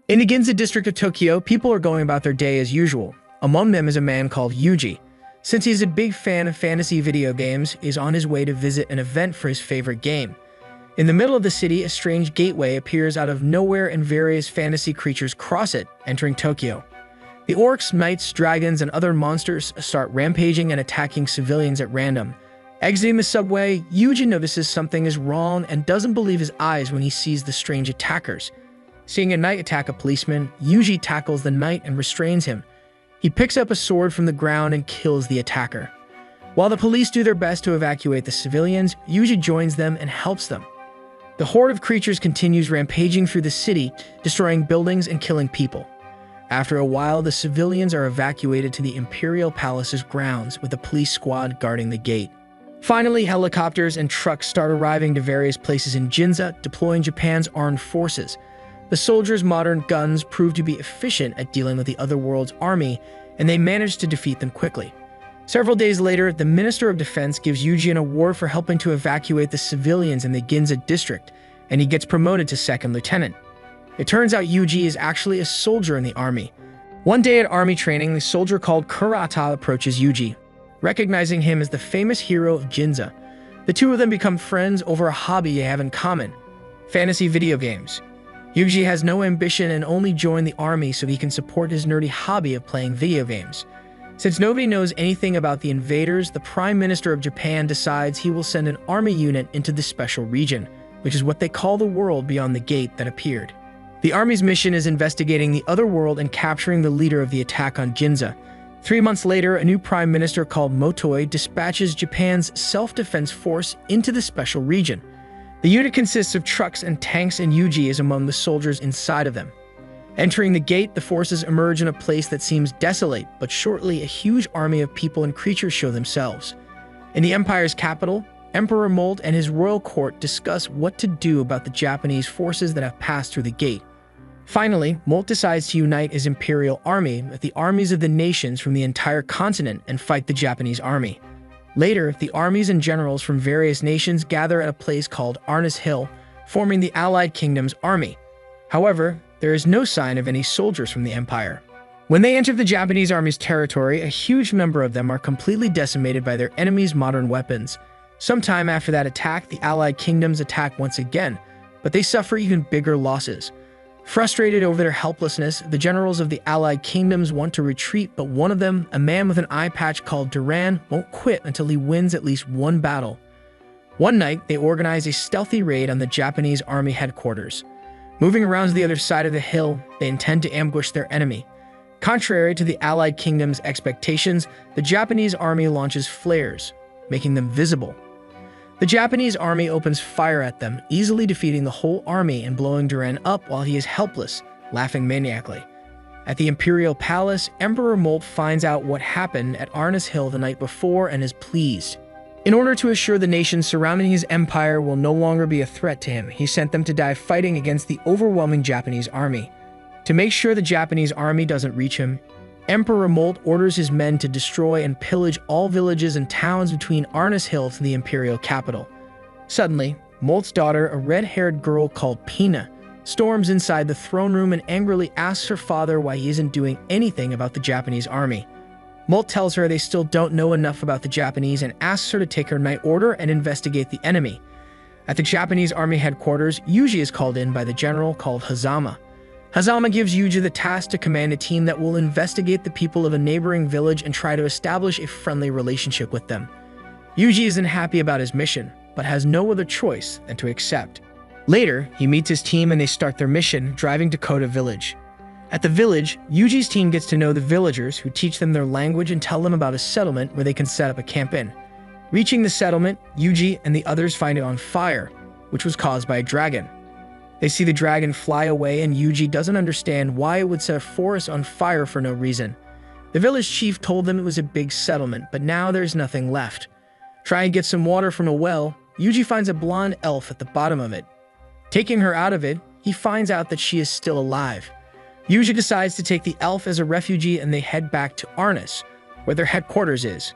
In the Ginza district of Tokyo, people are going about their day as usual. Among them is a man called Yuji. Since he's a big fan of fantasy video games, he's on his way to visit an event for his favorite game. In the middle of the city, a strange gateway appears out of nowhere and various fantasy creatures cross it, entering Tokyo. The orcs, knights, dragons, and other monsters start rampaging and attacking civilians at random. Exiting the subway, Yuji notices something is wrong and doesn't believe his eyes when he sees the strange attackers. Seeing a knight attack a policeman, Yuji tackles the knight and restrains him. He picks up a sword from the ground and kills the attacker. While the police do their best to evacuate the civilians, Yuji joins them and helps them. The horde of creatures continues rampaging through the city, destroying buildings and killing people. After a while, the civilians are evacuated to the Imperial Palace's grounds, with the police squad guarding the gate. Finally, helicopters and trucks start arriving to various places in Ginza, deploying Japan's armed forces. The soldiers' modern guns prove to be efficient at dealing with the other world's army, and they manage to defeat them quickly. Several days later, the Minister of Defense gives Yuji an award for helping to evacuate the civilians in the Ginza district, and he gets promoted to second lieutenant. It turns out Yuji is actually a soldier in the army. One day at army training, the soldier called Kurata approaches Yuji. Recognizing him as the famous hero of Ginza, the two of them become friends over a hobby they have in common: fantasy video games. Yuji has no ambition and only joined the army so he can support his nerdy hobby of playing video games. Since nobody knows anything about the invaders, the Prime Minister of Japan decides he will send an army unit into the special region, which is what they call the world beyond the gate that appeared. The army's mission is investigating the other world and capturing the leader of the attack on Ginza. 3 months later, a new prime minister called Motoi dispatches Japan's self-defense force into the special region. The unit consists of trucks and tanks, and Yuji is among the soldiers inside of them. Entering the gate, the forces emerge in a place that seems desolate, but shortly a huge army of people and creatures show themselves. In the empire's capital, Emperor Molt and his royal court discuss what to do about the Japanese forces that have passed through the gate. Finally, Molt decides to unite his imperial army with the armies of the nations from the entire continent and fight the Japanese army. Later, the armies and generals from various nations gather at a place called Arnus Hill, forming the Allied Kingdom's army. However, there is no sign of any soldiers from the Empire. When they enter the Japanese army's territory, a huge number of them are completely decimated by their enemies' modern weapons. Sometime after that attack, the Allied Kingdoms attack once again, but they suffer even bigger losses. Frustrated over their helplessness, the generals of the Allied Kingdoms want to retreat, but one of them, a man with an eye patch called Duran, won't quit until he wins at least one battle. One night, they organize a stealthy raid on the Japanese army headquarters. Moving around to the other side of the hill, they intend to ambush their enemy. Contrary to the Allied Kingdom's expectations, the Japanese army launches flares, making them visible. The Japanese army opens fire at them, easily defeating the whole army and blowing Duran up while he is helpless, laughing maniacally. At the Imperial Palace, Emperor Molt finds out what happened at Arnus Hill the night before and is pleased. In order to assure the nations surrounding his empire will no longer be a threat to him, he sent them to die fighting against the overwhelming Japanese army. To make sure the Japanese army doesn't reach him, Emperor Molt orders his men to destroy and pillage all villages and towns between Arnus Hill to the imperial capital. Suddenly, Molt's daughter, a red-haired girl called Pina, storms inside the throne room and angrily asks her father why he isn't doing anything about the Japanese army. Molt tells her they still don't know enough about the Japanese and asks her to take her night order and investigate the enemy. At the Japanese army headquarters, Yuji is called in by the general called Hazama. Hazama gives Yuji the task to command a team that will investigate the people of a neighboring village and try to establish a friendly relationship with them. Yuji isn't happy about his mission, but has no other choice than to accept. Later, he meets his team and they start their mission, driving to Coda village. At the village, Yuji's team gets to know the villagers, who teach them their language and tell them about a settlement where they can set up a camp in. Reaching the settlement, Yuji and the others find it on fire, which was caused by a dragon. They see the dragon fly away, and Yuji doesn't understand why it would set a forest on fire for no reason. The village chief told them it was a big settlement, but now there's nothing left. Trying to get some water from a well, Yuji finds a blonde elf at the bottom of it. Taking her out of it, he finds out that she is still alive. Yuji decides to take the elf as a refugee, and they head back to Arnus, where their headquarters is.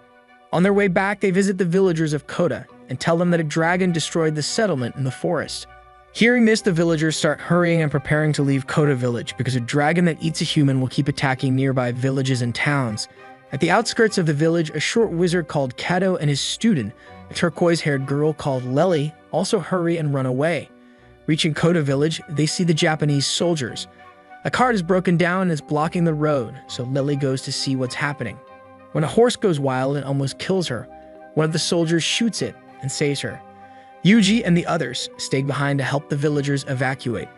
On their way back, they visit the villagers of Coda and tell them that a dragon destroyed the settlement in the forest. Hearing this, the villagers start hurrying and preparing to leave Coda village because a dragon that eats a human will keep attacking nearby villages and towns. At the outskirts of the village, a short wizard called Kato and his student, a turquoise-haired girl called Lely, also hurry and run away. Reaching Coda village, they see the Japanese soldiers. A cart is broken down and is blocking the road, so Lily goes to see what's happening. When a horse goes wild and almost kills her, one of the soldiers shoots it and saves her. Yuji and the others stay behind to help the villagers evacuate.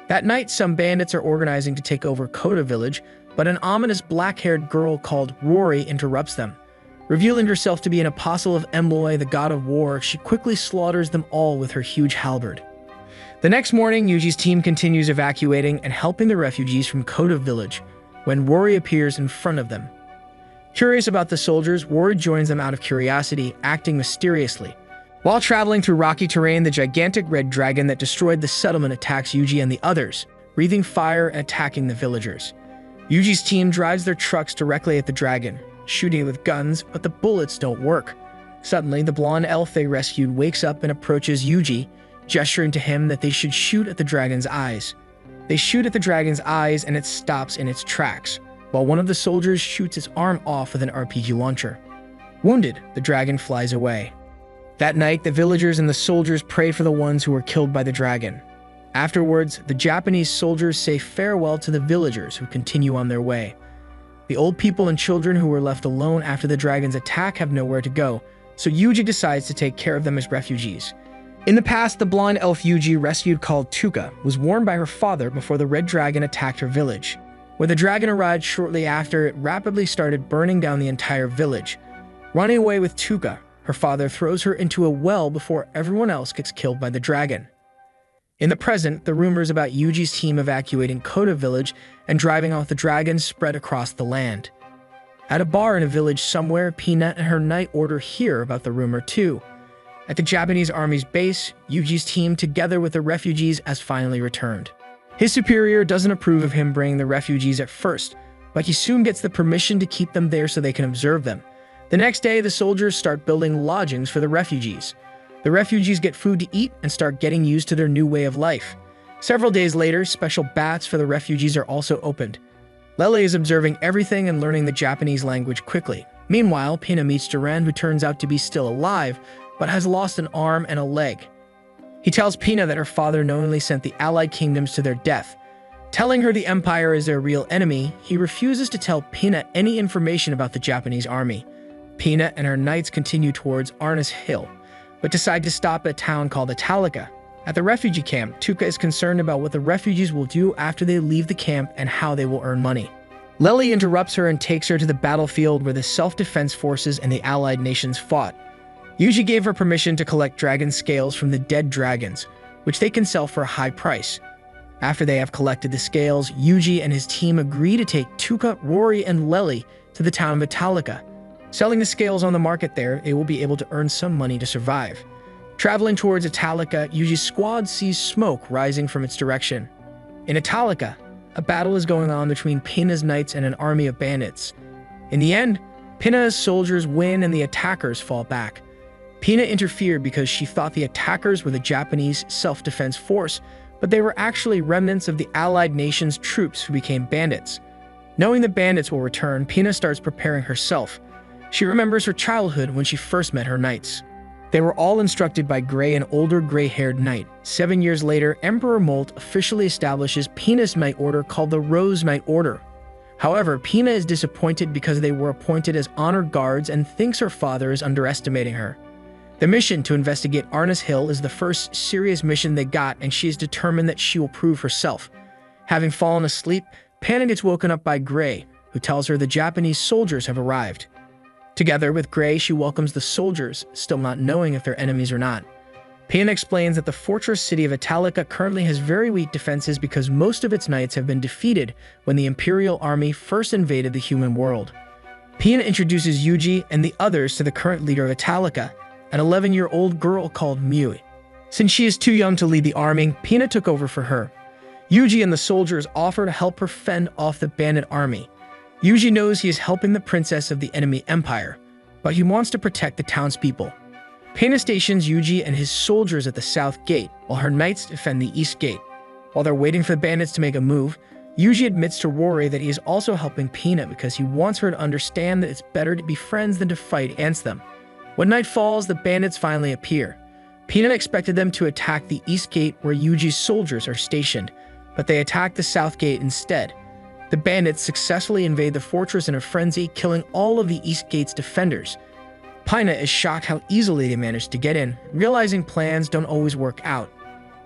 That night, some bandits are organizing to take over Coda village, but an ominous black-haired girl called Rory interrupts them. Revealing herself to be an apostle of Emloy, the god of war, she quickly slaughters them all with her huge halberd. The next morning, Yuji's team continues evacuating and helping the refugees from Coda village, when Rory appears in front of them. Curious about the soldiers, Rory joins them out of curiosity, acting mysteriously. While traveling through rocky terrain, the gigantic red dragon that destroyed the settlement attacks Yuji and the others, breathing fire and attacking the villagers. Yuji's team drives their trucks directly at the dragon, shooting it with guns, but the bullets don't work. Suddenly, the blonde elf they rescued wakes up and approaches Yuji, gesturing to him that they should shoot at the dragon's eyes. They shoot at the dragon's eyes and it stops in its tracks, while one of the soldiers shoots its arm off with an RPG launcher. Wounded, the dragon flies away. That night, the villagers and the soldiers pray for the ones who were killed by the dragon. Afterwards, the Japanese soldiers say farewell to the villagers who continue on their way. The old people and children who were left alone after the dragon's attack have nowhere to go, so Yuji decides to take care of them as refugees. In the past, the blonde elf Yuji rescued called Tuka was warned by her father before the red dragon attacked her village. When the dragon arrived shortly after, it rapidly started burning down the entire village. Running away with Tuka, her father throws her into a well before everyone else gets killed by the dragon. In the present, the rumors about Yuji's team evacuating Coda village and driving off the dragon spread across the land. At a bar in a village somewhere, Peanut and her knight order hear about the rumor too. At the Japanese army's base, Yuji's team, together with the refugees, has finally returned. His superior doesn't approve of him bringing the refugees at first, but he soon gets the permission to keep them there so they can observe them. The next day, the soldiers start building lodgings for the refugees. The refugees get food to eat and start getting used to their new way of life. Several days later, special baths for the refugees are also opened. Lele is observing everything and learning the Japanese language quickly. Meanwhile, Pina meets Duran, who turns out to be still alive, but has lost an arm and a leg. He tells Pina that her father knowingly sent the allied kingdoms to their death. Telling her the Empire is their real enemy, he refuses to tell Pina any information about the Japanese army. Pina and her knights continue towards Arnus Hill, but decide to stop at a town called Italica. At the refugee camp, Tuka is concerned about what the refugees will do after they leave the camp and how they will earn money. Lely interrupts her and takes her to the battlefield where the self-defense forces and the allied nations fought. Yuji gave her permission to collect dragon scales from the dead dragons, which they can sell for a high price. After they have collected the scales, Yuji and his team agree to take Tuka, Rory, and Lely to the town of Italica. Selling the scales on the market there, they will be able to earn some money to survive. Traveling towards Italica, Yuji's squad sees smoke rising from its direction. In Italica, a battle is going on between Pina's knights and an army of bandits. In the end, Pina's soldiers win and the attackers fall back. Pina interfered because she thought the attackers were the Japanese self-defense force, but they were actually remnants of the allied nation's troops who became bandits. Knowing the bandits will return, Pina starts preparing herself. She remembers her childhood when she first met her knights. They were all instructed by Gray, an older gray-haired knight. 7 years later, Emperor Molt officially establishes Pina's knight order called the Rose Knight Order. However, Pina is disappointed because they were appointed as honored guards and thinks her father is underestimating her. The mission to investigate Arnus Hill is the first serious mission they got, and she is determined that she will prove herself. Having fallen asleep, Pina gets woken up by Gray, who tells her the Japanese soldiers have arrived. Together with Gray, she welcomes the soldiers, still not knowing if they're enemies or not. Pina explains that the fortress city of Italica currently has very weak defenses because most of its knights have been defeated when the Imperial army first invaded the human world. Pina introduces Yuji and the others to the current leader of Italica, an 11-year-old girl called Mui. Since she is too young to lead the army, Pina took over for her. Yuji and the soldiers offer to help her fend off the bandit army. Yuji knows he is helping the princess of the enemy empire, but he wants to protect the townspeople. Peanut stations Yuji and his soldiers at the south gate, while her knights defend the east gate. While they're waiting for the bandits to make a move, Yuji admits to Rory that he is also helping Peanut because he wants her to understand that it's better to be friends than to fight against them. When night falls, the bandits finally appear. Peanut expected them to attack the east gate where Yuji's soldiers are stationed, but they attack the south gate instead. The bandits successfully invade the fortress in a frenzy, killing all of the east gate's defenders. Peanut is shocked how easily they managed to get in, realizing plans don't always work out.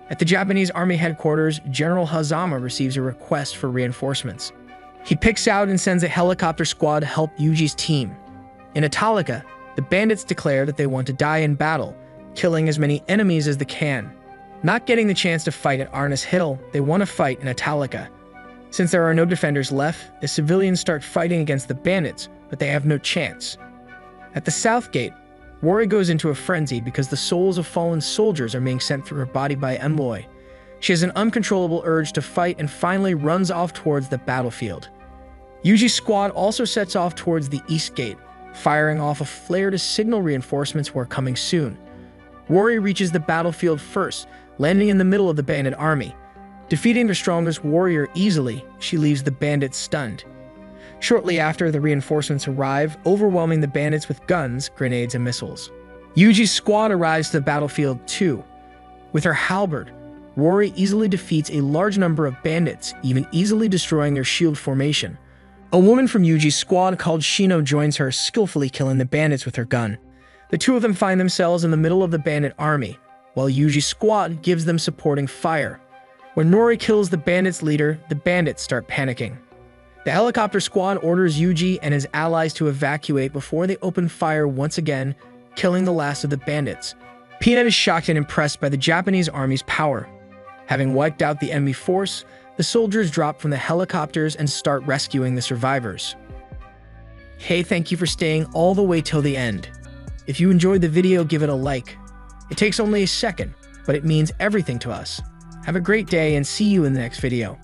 At the Japanese army headquarters, General Hazama receives a request for reinforcements. He picks out and sends a helicopter squad to help Yuji's team. In Italica, the bandits declare that they want to die in battle, killing as many enemies as they can. Not getting the chance to fight at Arnus Hill, they want to fight in Italica. Since there are no defenders left, the civilians start fighting against the bandits, but they have no chance. At the south gate, Rory goes into a frenzy because the souls of fallen soldiers are being sent through her body by Eloy. She has an uncontrollable urge to fight and finally runs off towards the battlefield. Yuji's squad also sets off towards the east gate, firing off a flare to signal reinforcements were coming soon. Rory reaches the battlefield first, landing in the middle of the bandit army. Defeating the strongest warrior easily, she leaves the bandits stunned. Shortly after, the reinforcements arrive, overwhelming the bandits with guns, grenades, and missiles. Yuji's squad arrives to the battlefield too. With her halberd, Rory easily defeats a large number of bandits, even easily destroying their shield formation. A woman from Yuji's squad called Shino joins her, skillfully killing the bandits with her gun. The two of them find themselves in the middle of the bandit army, while Yuji's squad gives them supporting fire. When Rory kills the bandits' leader, the bandits start panicking. The helicopter squad orders Yuji and his allies to evacuate before they open fire once again, killing the last of the bandits. Peanut is shocked and impressed by the Japanese army's power. Having wiped out the enemy force, the soldiers drop from the helicopters and start rescuing the survivors. Hey, thank you for staying all the way till the end. If you enjoyed the video, give it a like. It takes only a second, but it means everything to us. Have a great day and see you in the next video.